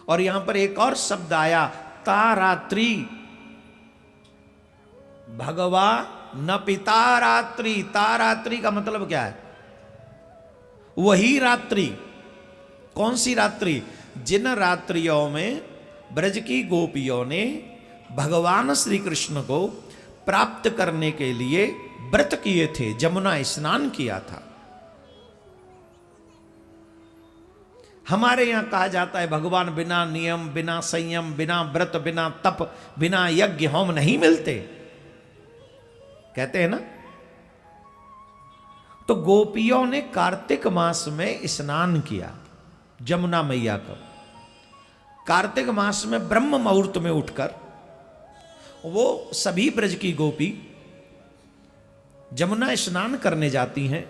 और यहां पर एक और शब्द आया तारात्रि, भगवा न पिता रात्रि। तारात्रि का मतलब क्या है? वही रात्रि। कौन सी रात्रि? जिन रात्रियों में ब्रज की गोपियों ने भगवान श्री कृष्ण को प्राप्त करने के लिए व्रत किए थे, जमुना स्नान किया था। हमारे यहां कहा जाता है भगवान बिना नियम, बिना संयम, बिना व्रत, बिना तप, बिना यज्ञ होम नहीं मिलते, कहते हैं ना। तो गोपियों ने कार्तिक मास में स्नान किया जमुना मैया का। कार्तिक मास में ब्रह्म मुहूर्त में उठकर वो सभी ब्रज की गोपी जमुना स्नान करने जाती हैं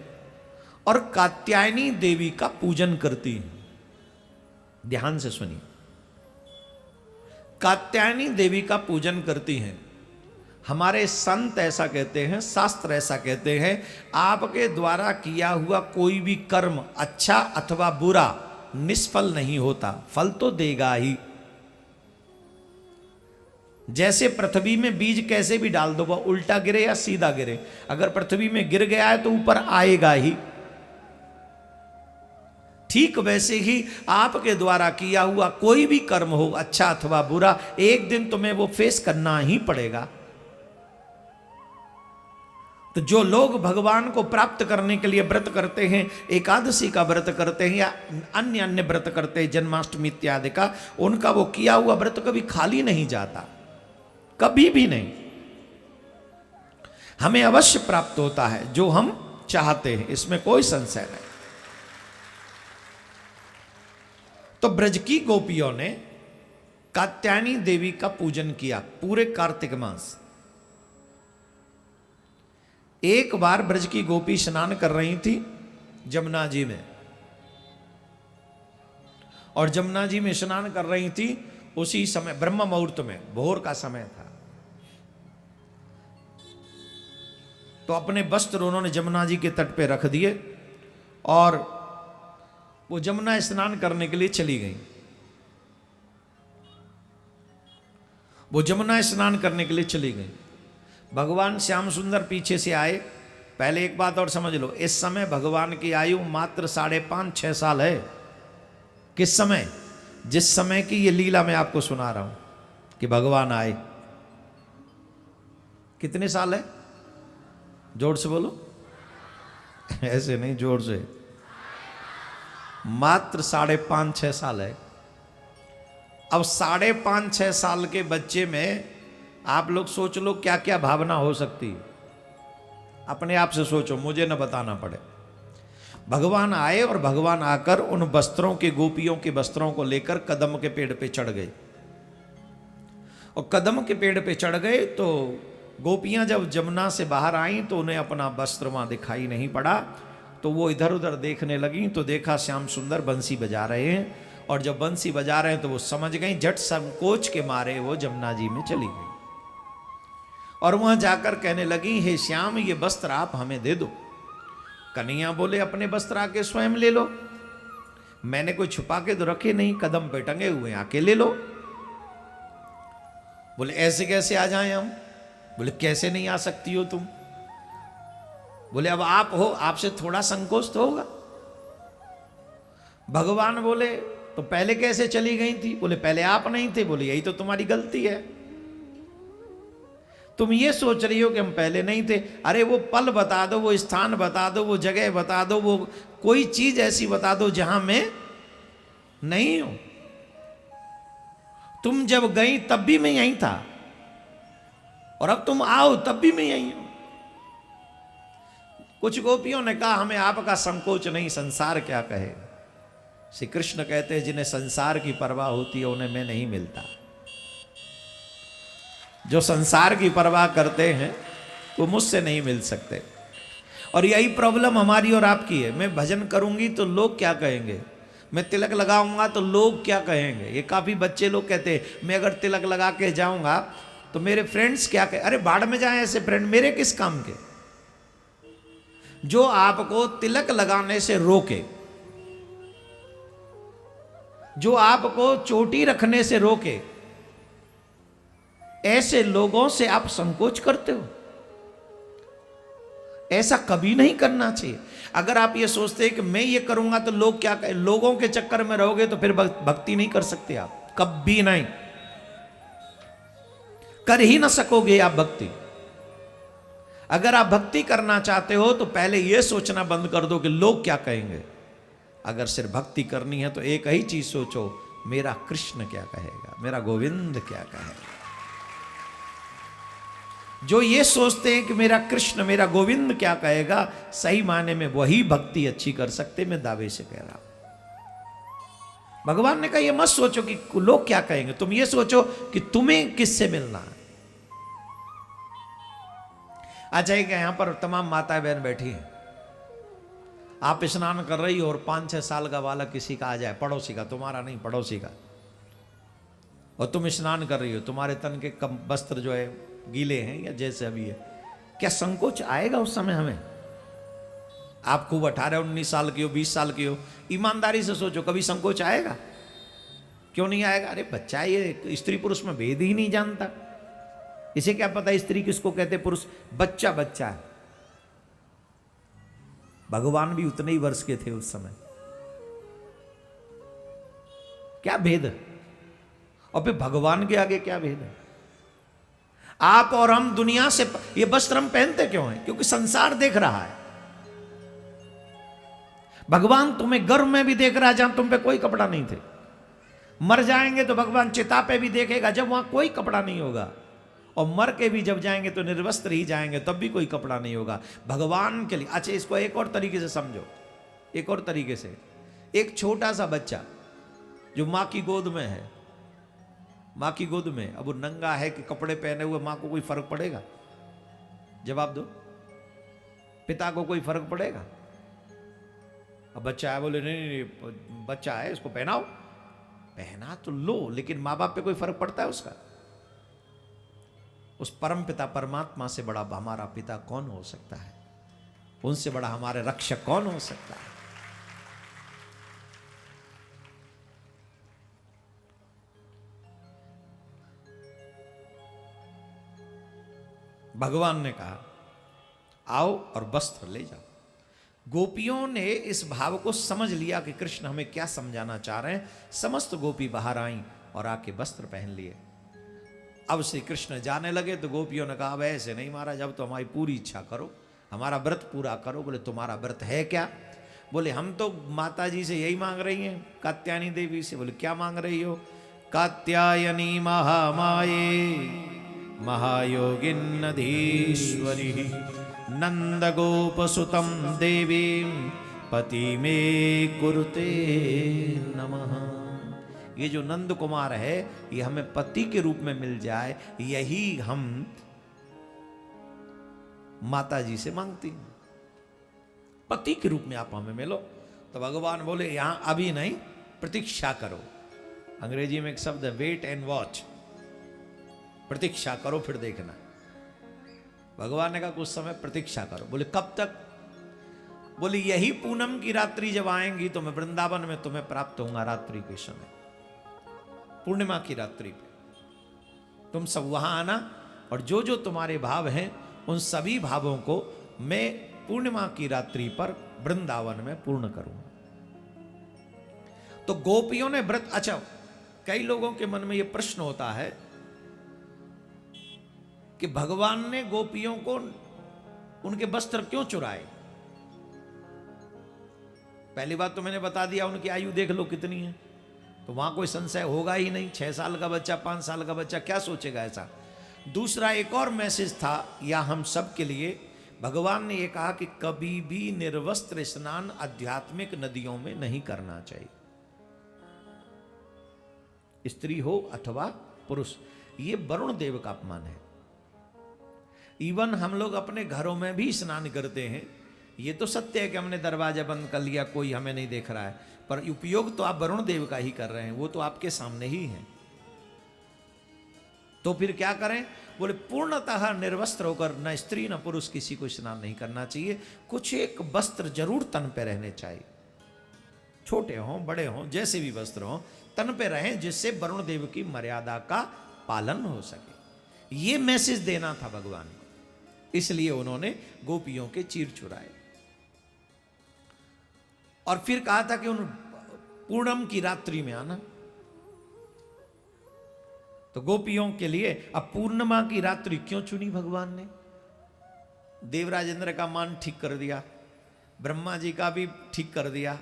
और कात्यायनी देवी का पूजन करती हैं। ध्यान से सुनिए, कात्यायनी देवी का पूजन करती हैं। हमारे संत ऐसा कहते हैं, शास्त्र ऐसा कहते हैं, आपके द्वारा किया हुआ कोई भी कर्म अच्छा अथवा बुरा निष्फल नहीं होता, फल तो देगा ही। जैसे पृथ्वी में बीज कैसे भी डाल दो, वह उल्टा गिरे या सीधा गिरे, अगर पृथ्वी में गिर गया है तो ऊपर आएगा ही। ठीक वैसे ही आपके द्वारा किया हुआ कोई भी कर्म हो, अच्छा अथवा बुरा, एक दिन तुम्हें वो फेस करना ही पड़ेगा। तो जो लोग भगवान को प्राप्त करने के लिए व्रत करते हैं, एकादशी का व्रत करते हैं या अन्य अन्य व्रत करते हैं, जन्माष्टमी इत्यादि का, उनका वो किया हुआ व्रत कभी खाली नहीं जाता, कभी भी नहीं। हमें अवश्य प्राप्त होता है जो हम चाहते हैं, इसमें कोई संशय नहीं। तो ब्रज की गोपियों ने कात्यायनी देवी का पूजन किया पूरे कार्तिक मास। एक बार ब्रज की गोपी स्नान कर रही थी जमुना जी में, और जमुना जी में स्नान कर रही थी उसी समय ब्रह्म मुहूर्त में, भोर का समय था। तो अपने वस्त्र उन्होंने जमुना जी के तट पे रख दिए और वो जमुना स्नान करने के लिए चली गई। वो जमुना स्नान करने के लिए चली गई। भगवान श्याम सुंदर पीछे से आए। पहले एक बात और समझ लो, इस समय भगवान की आयु मात्र 5.5-6 साल है। किस समय? जिस समय की ये लीला मैं आपको सुना रहा हूं कि भगवान आए। कितने साल है? जोर से बोलो। ऐसे नहीं, जोर से। मात्र 5.5-6 साल है। अब 5.5-6 साल के बच्चे में आप लोग सोच लो क्या क्या भावना हो सकती है। अपने आप से सोचो, मुझे न बताना पड़े। भगवान आए और भगवान आकर उन वस्त्रों के, गोपियों के वस्त्रों को लेकर कदम के पेड़ पे चढ़ गए। और कदम के पेड़ पे चढ़ गए तो गोपियां जब जमुना से बाहर आईं तो उन्हें अपना वस्त्र वहां दिखाई नहीं पड़ा। तो वो इधर उधर देखने लगी तो देखा श्याम सुंदर बंसी बजा रहे हैं, और जब बंसी बजा रहे हैं तो वो समझ गई। झट संकोच के मारे वो जमुना जी में चली गई और वहां जाकर कहने लगी, हे श्याम, ये वस्त्र आप हमें दे दो। कन्हैया बोले, अपने वस्त्र आके स्वयं ले लो, मैंने कोई छुपा के तो रखे नहीं, कदम पे टंगे हुए, आके ले लो। बोले, ऐसे कैसे आ जाएं हम? बोले, कैसे नहीं आ सकती हो तुम? बोले, अब आप हो, आपसे थोड़ा संकोच तो होगा। भगवान बोले, तो पहले कैसे चली गई थी? बोले, पहले आप नहीं थे। बोले, यही तो तुम्हारी गलती है, तुम ये सोच रही हो कि हम पहले नहीं थे। अरे वो पल बता दो, वो स्थान बता दो, वो जगह बता दो, वो कोई चीज ऐसी बता दो जहां मैं नहीं हूं। तुम जब गई तब भी मैं यहीं था, और अब तुम आओ तब भी मैं यहीं हूं। कुछ गोपियों ने कहा, हमें आपका संकोच नहीं, संसार क्या कहे। श्री कृष्ण कहते हैं, जिन्हें संसार की परवाह होती है उन्हें मैं नहीं मिलता। जो संसार की परवाह करते हैं वो मुझसे नहीं मिल सकते। और यही प्रॉब्लम हमारी और आपकी है। मैं भजन करूंगी तो लोग क्या कहेंगे, मैं तिलक लगाऊंगा तो लोग क्या कहेंगे। ये काफी बच्चे लोग कहते हैं, मैं अगर तिलक लगा के जाऊंगा तो मेरे फ्रेंड्स क्या कहें। अरे बाढ़ में जाए ऐसे फ्रेंड, मेरे किस काम के। जो आपको तिलक लगाने से रोके, जो आपको चोटी रखने से रोके, ऐसे लोगों से आप संकोच करते हो। ऐसा कभी नहीं करना चाहिए। अगर आप ये सोचते हैं कि मैं ये करूंगा तो लोग क्या कहें, लोगों के चक्कर में रहोगे तो फिर भक्ति नहीं कर सकते आप, कभी नहीं कर ही ना सकोगे आप भक्ति। अगर आप भक्ति करना चाहते हो तो पहले यह सोचना बंद कर दो कि लोग क्या कहेंगे। अगर सिर्फ भक्ति करनी है तो एक ही चीज सोचो, मेरा कृष्ण क्या कहेगा, मेरा गोविंद क्या कहेगा। जो ये सोचते हैं कि मेरा कृष्ण मेरा गोविंद क्या कहेगा, सही मायने में वही भक्ति अच्छी कर सकते, मैं दावे से कह रहा हूं। भगवान ने कहा ये मत सोचो कि लोग क्या कहेंगे, तुम ये सोचो कि तुम्हें किससे मिलना है। अच्छा एक यहां पर तमाम माताएं बहन बैठी हैं, आप स्नान कर रही हो और 5-6 साल का बालक किसी का आ जाए, पड़ोसी का, तुम्हारा नहीं पड़ोसी का, और तुम स्नान कर रही हो, तुम्हारे तन के कम वस्त्र जो है गीले हैं या जैसे अभी है, क्या संकोच आएगा उस समय हमें? आप खूब 18-19 साल की हो, 20 साल की हो, ईमानदारी से सोचो, कभी संकोच आएगा? क्यों नहीं आएगा? अरे बच्चा ये स्त्री पुरुष में भेद ही नहीं जानता, इसे क्या पता स्त्री किसको कहते, पुरुष? बच्चा बच्चा है। भगवान भी उतने ही वर्ष के थे उस समय, क्या भेद? और फिर भगवान के आगे क्या भेद है? आप और हम दुनिया से ये वस्त्र हम पहनते क्यों हैं? क्योंकि संसार देख रहा है। भगवान तुम्हें गर्भ में भी देख रहा है जहां तुम पे कोई कपड़ा नहीं थे। मर जाएंगे तो भगवान चिता पे भी देखेगा जब वहां कोई कपड़ा नहीं होगा, और मर के भी जब जाएंगे तो निर्वस्त्र ही जाएंगे, तब भी कोई कपड़ा नहीं होगा भगवान के लिए। अच्छा इसको एक और तरीके से समझो, एक और तरीके से, एक छोटा सा बच्चा जो मां की गोद में है, मां की गोद में, अब वो नंगा है कि कपड़े पहने हुए, मां को कोई फर्क पड़ेगा? जवाब दो। पिता को कोई फर्क पड़ेगा? अब बच्चा है, बोले नहीं नहीं बच्चा है इसको पहनाओ, पहना तो लो, लेकिन मां बाप पे कोई फर्क पड़ता है उसका? उस परम पिता परमात्मा से बड़ा हमारा पिता कौन हो सकता है? उनसे बड़ा हमारे रक्षक कौन हो सकता है? भगवान ने कहा आओ और वस्त्र ले जाओ। गोपियों ने इस भाव को समझ लिया कि कृष्ण हमें क्या समझाना चाह रहे हैं। समस्त गोपी बाहर आईं और आके वस्त्र पहन लिए। अब श्री कृष्ण जाने लगे तो गोपियों ने कहा अब ऐसे नहीं महाराज, अब तो हमारी पूरी इच्छा करो, हमारा व्रत पूरा करो। बोले तुम्हारा व्रत है क्या? बोले हम तो माता जी से यही मांग रही हैं, कात्यायनी देवी से। बोले क्या मांग रही हो? कात्यायनी महामाये महायोगिन्नधीश्वरी नंद गोपसुतम देवी पति में कुरुते नमः। ये जो नंद कुमार है ये हमें पति के रूप में मिल जाए, यही हम माता जी से मांगती हैं, पति के रूप में आप हमें मिलो। तो भगवान बोले यहां अभी नहीं, प्रतीक्षा करो। अंग्रेजी में एक शब्द है वेट एंड वॉच, प्रतीक्षा करो फिर देखना। भगवान ने कहा कुछ समय प्रतीक्षा करो। बोले कब तक? बोले यही पूनम की रात्रि जब आएंगी तो मैं वृंदावन में तुम्हें प्राप्त होऊंगा। रात्रि के समय, पूर्णिमा की रात्रि पे तुम सब वहां आना, और जो जो तुम्हारे भाव हैं उन सभी भावों को मैं पूर्णिमा की रात्रि पर वृंदावन में पूर्ण करूंगा। तो गोपियों ने व्रत। अच्छा, कई लोगों के मन में यह प्रश्न होता है कि भगवान ने गोपियों को उनके वस्त्र क्यों चुराए? पहली बात तो मैंने बता दिया, उनकी आयु देख लो कितनी है, तो वहां कोई संशय होगा ही नहीं। 6 साल का बच्चा, 5 साल का बच्चा क्या सोचेगा ऐसा? दूसरा एक और मैसेज था या हम सब के लिए, भगवान ने यह कहा कि कभी भी निर्वस्त्र स्नान आध्यात्मिक नदियों में नहीं करना चाहिए, स्त्री हो अथवा पुरुष। ये वरुण देव का अपमान है। इवन हम लोग अपने घरों में भी स्नान करते हैं, ये तो सत्य है कि हमने दरवाजा बंद कर लिया, कोई हमें नहीं देख रहा है, पर उपयोग तो आप वरुण देव का ही कर रहे हैं, वो तो आपके सामने ही है। तो फिर क्या करें? बोले पूर्णतः निर्वस्त्र होकर न स्त्री न पुरुष किसी को स्नान नहीं करना चाहिए। कुछ एक वस्त्र जरूर तन पे रहने चाहिए, छोटे हों बड़े हों जैसे भी वस्त्र हों, तन पे रहें, जिससे वरुण देव की मर्यादा का पालन हो सके। ये मैसेज देना था भगवान को, इसलिए उन्होंने गोपियों के चीर चुराए। और फिर कहा था कि उन पूर्णम की रात्रि में आना। तो गोपियों के लिए अब पूर्णिमा की रात्रि क्यों चुनी भगवान ने? देवराज इंद्र का मान ठीक कर दिया, ब्रह्मा जी का भी ठीक कर दिया,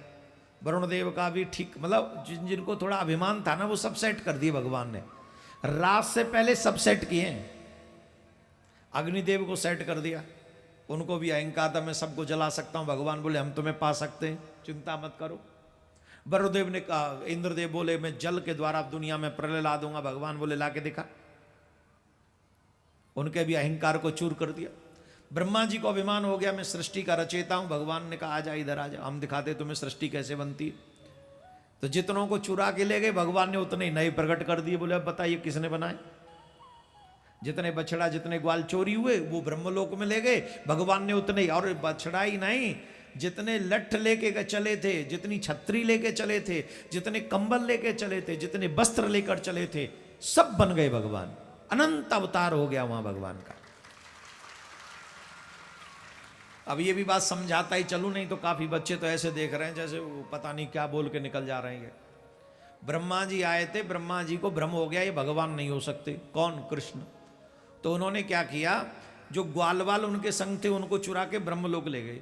वरुण देव का भी ठीक, मतलब जिनको थोड़ा अभिमान था ना वो सब सेट कर दिए भगवान ने। रात से पहले सब सेट किए। अग्निदेव को सेट कर दिया, उनको भी अहंकार था मैं सबको जला सकता हूं। भगवान बोले हम तुम्हें पा सकते हैं, चिंता मत करो। वरुणदेव ने कहा, इंद्रदेव बोले मैं जल के द्वारा दुनिया में प्रलय ला दूंगा। भगवान बोले ला के दिखा। उनके भी अहंकार को चूर कर दिया। ब्रह्मा जी को अभिमान हो गया मैं सृष्टि का रचयिता हूं। भगवान ने कहा आ जा इधर आ जा, हम दिखाते तुम्हें सृष्टि कैसे बनती। तो जितनों को चुरा के ले गए भगवान ने उतने नए प्रकट कर दिए। बोले अब बताइए किसने बनाए। जितने बछड़ा जितने ग्वाल चोरी हुए वो ब्रह्मलोक में ले गए भगवान ने उतने। और बछड़ा ही नहीं, जितने लठ लेके चले थे, जितनी छतरी लेके चले थे, जितने कंबल लेके चले थे, जितने वस्त्र लेकर चले थे, सब बन गए भगवान। अनंत अवतार हो गया वहां भगवान का। अब ये भी बात समझाता ही चलूं, नहीं तो काफी बच्चे तो ऐसे देख रहे हैं जैसे वो पता नहीं क्या बोल के निकल जा रहे हैं। ब्रह्मा जी आए थे, ब्रह्मा जी को भ्रम हो गया ये भगवान नहीं हो सकते। कौन? कृष्ण। तो उन्होंने क्या किया, जो ग्वालवाल उनके संग थे उनको चुरा के ब्रह्मलोक ले गए,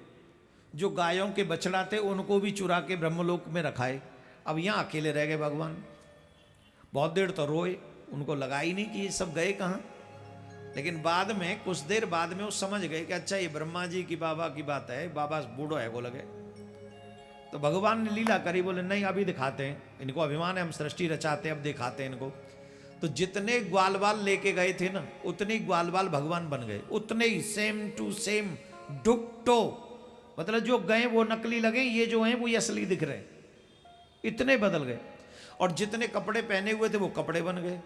जो गायों के बछड़ा थे उनको भी चुरा के ब्रह्मलोक में रखाए। अब यहाँ अकेले रह गए भगवान। बहुत देर तो रोए, उनको लगा ही नहीं कि ये सब गए कहाँ। लेकिन बाद में कुछ देर बाद में वो समझ गए कि अच्छा ये ब्रह्मा जी की बाबा की बात है, बाबा बूढ़ो है को लगे। तो भगवान ने लीला करी, बोले नहीं अभी दिखाते हैं, इनको अभिमान है हम सृष्टि रचाते हैं, अब दिखाते हैं इनको। तो जितने ग्वालवाल लेके गए थे ना उतने ग्वालवाल भगवान बन गए, उतने ही सेम टू सेम डुक्टो। मतलब जो गए वो नकली लगे, ये जो हैं वो ये असली दिख रहे, इतने बदल गए। और जितने कपड़े पहने हुए थे वो कपड़े बन गए,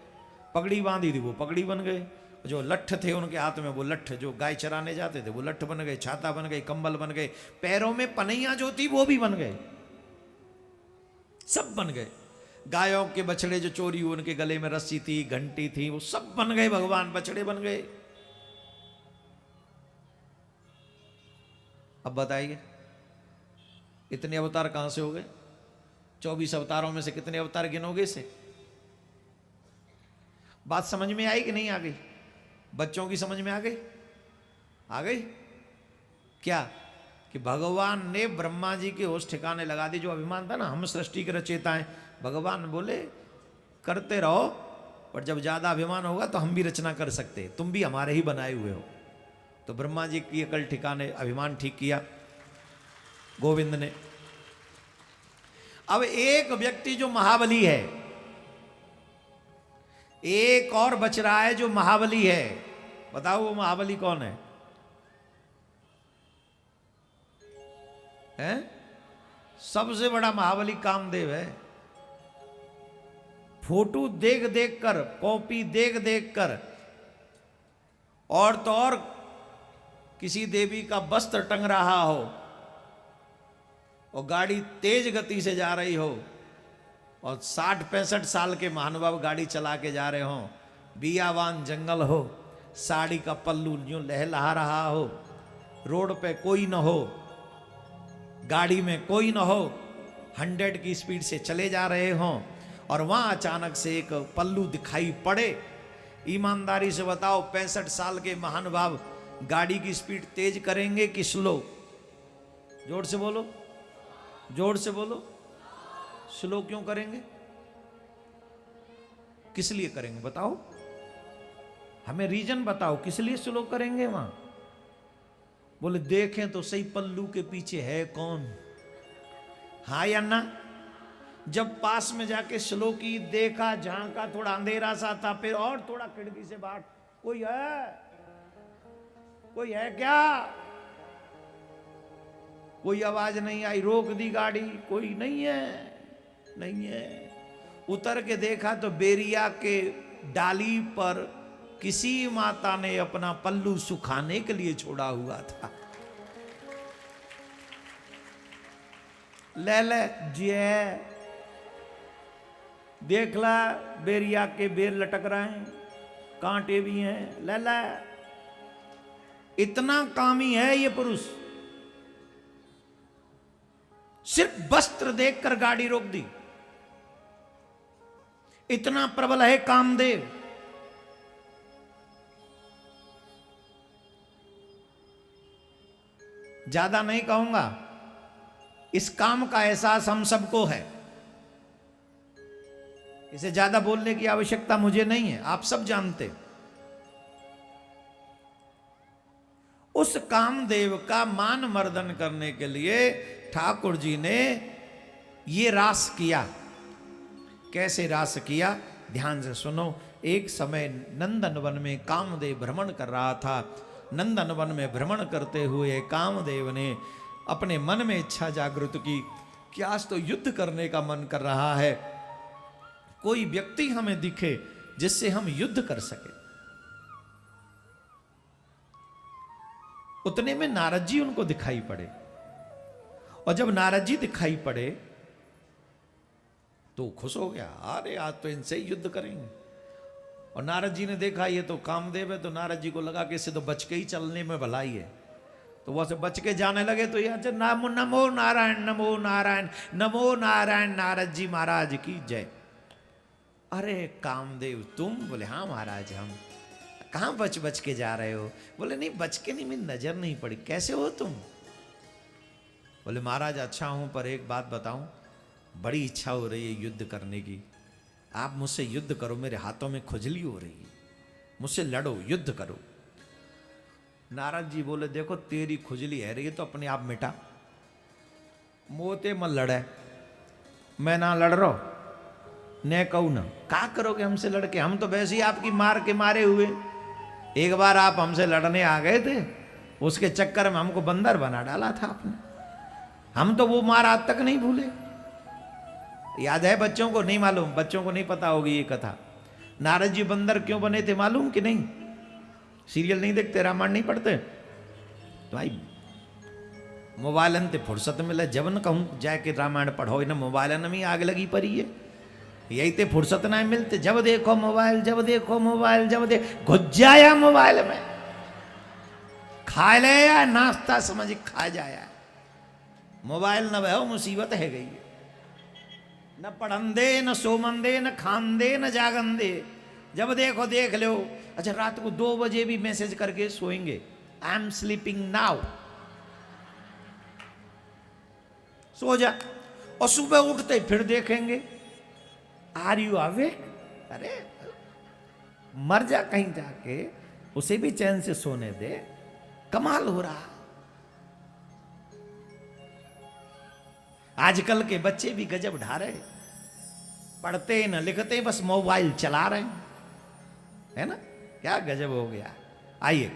पगड़ी बांधी थी वो पगड़ी बन गए, जो लठ थे उनके हाथ में वो लठ, जो गाय चराने जाते थे वो लठ बन गए, छाता बन गए, कंबल बन गए, पैरों में पनैया जो थी वो भी बन गए, सब बन गए। गायों के बछड़े जो चोरी हुए उनके गले में रस्सी थी, घंटी थी, वो सब बन गए भगवान, बछड़े बन गए। अब बताइए इतने अवतार कहां से हो गए? 24 अवतारों में से कितने अवतार गिनोगे से? बात समझ में आई कि नहीं आ गई? बच्चों की समझ में आ गई? आ गई क्या? कि भगवान ने ब्रह्मा जी के होश ठिकाने लगा दी। जो अभिमान था ना हम सृष्टि के रचयिता हैं, भगवान बोले करते रहो, पर जब ज्यादा अभिमान होगा तो हम भी रचना कर सकते, तुम भी हमारे ही बनाए हुए हो। तो ब्रह्मा जी की अकल ठिकाने, अभिमान ठीक किया गोविंद ने। अब एक व्यक्ति जो महाबली है, एक और बच रहा है जो महाबली है। बताओ वो महाबली कौन है? हैं? सबसे बड़ा महाबली कामदेव है। फोटो देख देख कर, कॉपी देख देख कर, और तो और किसी देवी का वस्त्र टंग रहा हो और गाड़ी तेज गति से जा रही हो और 60-65 साल के महानुभाव गाड़ी चला के जा रहे हो, बियावान जंगल हो, साड़ी का पल्लू यूं लहलहा रहा हो, रोड पे कोई न हो, गाड़ी में कोई न हो, 100 की स्पीड से चले जा रहे हो और वहां अचानक से एक पल्लू दिखाई पड़े। ईमानदारी से बताओ 65 साल के महानुभाव गाड़ी की स्पीड तेज करेंगे कि स्लो? जोर से बोलो, जोर से बोलो। स्लो क्यों करेंगे? किस लिए करेंगे बताओ? हमें रीजन बताओ किस लिए स्लो करेंगे वहां? बोले देखें तो सही पल्लू के पीछे है कौन। हाँ या ना? जब पास में जाके स्लो की, देखा, झांका, थोड़ा अंधेरा सा था, फिर और थोड़ा खिड़की से बाहर, कोई है? कोई है क्या? कोई आवाज नहीं आई, रोक दी गाड़ी, कोई नहीं है, नहीं है। उतर के देखा तो बेरिया के डाली पर किसी माता ने अपना पल्लू सुखाने के लिए छोड़ा हुआ था। ले ले जय देख ला बेरिया के बेर लटक रहे हैं, कांटे भी हैं, ले ला। इतना कामी है ये पुरुष, सिर्फ वस्त्र देखकर गाड़ी रोक दी। इतना प्रबल है कामदेव। ज्यादा नहीं कहूंगा, इस काम का एहसास हम सबको है, इसे ज्यादा बोलने की आवश्यकता मुझे नहीं है, आप सब जानते। उस कामदेव का मान मर्दन करने के लिए ठाकुर जी ने ये रास किया। कैसे रास किया, ध्यान से सुनो। एक समय नंदनवन में कामदेव भ्रमण कर रहा था। नंदनवन में भ्रमण करते हुए कामदेव ने अपने मन में इच्छा जागृत की कि आज तो युद्ध करने का मन कर रहा है, कोई व्यक्ति हमें दिखे जिससे हम युद्ध कर सके। उतने में नारद जी उनको दिखाई पड़े, और जब नारद जी दिखाई पड़े तो खुश हो गया, अरे आज तो इनसे ही युद्ध करेंगे। और नारद जी ने देखा ये तो कामदेव है, तो नारद जी को लगा कि इससे तो बच के ही चलने में भलाई है, तो वह से बच के जाने लगे। तो यहाँ से नमो नारायण, नमो नारायण, नमो नारायण, नारद जी महाराज की जय। अरे कामदेव तुम? बोले हाँ महाराज हम। कहाँ बच बच के जा रहे हो? बोले नहीं बच के नहीं, मेरी नजर नहीं पड़ी। कैसे हो तुम? बोले महाराज अच्छा हूं, पर एक बात बताऊं, बड़ी इच्छा हो रही है युद्ध करने की, आप मुझसे युद्ध करो, मेरे हाथों में खुजली हो रही है, मुझसे लड़ो, युद्ध करो। नारद जी बोले देखो तेरी खुजली है रही तो अपने आप मिटा, मोते मत लड़े, मैं ना लड़ रहा ने कहू ना, क्या करोगे हमसे लड़के? हम तो वैसे ही आपकी मार के मारे हुए। एक बार आप हमसे लड़ने आ गए थे, उसके चक्कर में हमको बंदर बना डाला था आपने, हम तो वो मार आज तक नहीं भूले। याद है? बच्चों को नहीं मालूम, बच्चों को नहीं पता होगी ये कथा। नारद जी बंदर क्यों बने थे मालूम कि नहीं? सीरियल नहीं देखते, रामायण नहीं पढ़ते? तो भाई मोबाइलन ते फुर्सत मिले, जब न कहूँ जाके रामायण पढ़ो, ना मोबाइलन में आग लगी पड़ी है, यही ते फुर्सत ना मिलते, जब देखो मोबाइल, जब देखो मोबाइल, जब देख घुस जाया मोबाइल में, खा ले या नाश्ता समझ खा जाया। मोबाइल न वह मुसीबत है गई, न पढ़ंदे न सोमंदे न खांदे न जागंदे, जब देखो देख लो। अच्छा रात को 2 बजे भी मैसेज करके सोएंगे, आई एम स्लीपिंग नाउ, सो जा, और सुबह उठते फिर देखेंगे आर यू अवेक। अरे मर जा कहीं जाके, उसे भी चैन से सोने दे, कमाल हो रहा। आजकल के बच्चे भी गजब ढा रहे, पढ़ते न लिखते, बस मोबाइल चला रहे हैं, है ना? क्या गजब हो गया। आइए